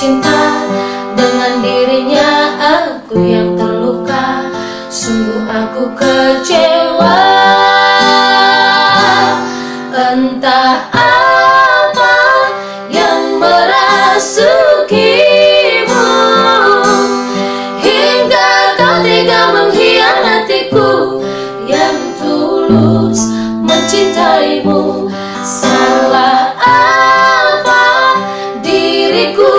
cinta dengan dirinya, aku yang terluka. Sungguh aku kecewa. Entah apa yang merasukimu hingga kau tega mengkhianatiku yang tulus mencintaimu. Salah apa diriku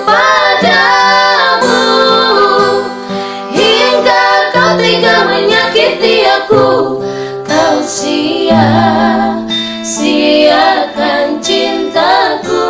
padamu hingga kau tega menyakiti aku? Kau sia-siakan cintaku.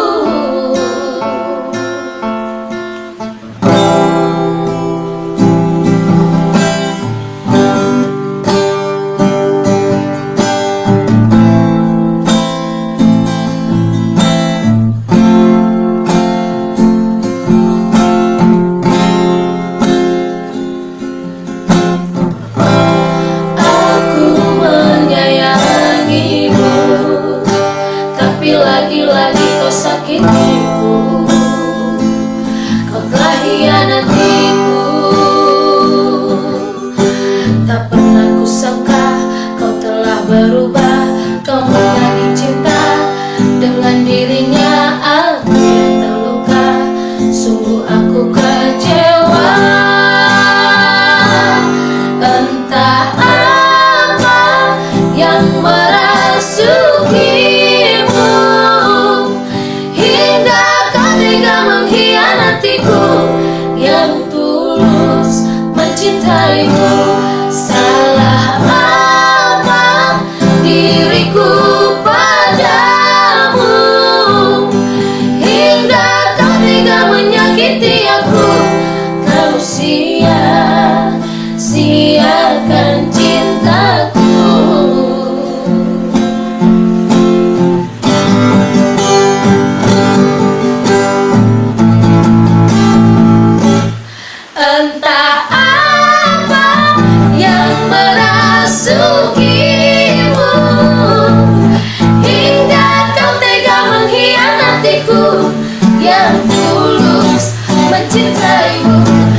Lagi-lagi kau sakitiku, kau telah hianatiku. Tak pernah kusangka kau telah berubah. Kau menagih cinta dengan dirinya, aku yang terluka. Sungguh aku kecewa. Entah apa yang merasuki yang tulus mencintaimu. Salah apa diriku padamu hingga kau tega menyakiti aku? Kau sia-siakan cintaku. Entah apa yang merasukimu hingga kau tega mengkhianatiku yang tulus mencintaimu.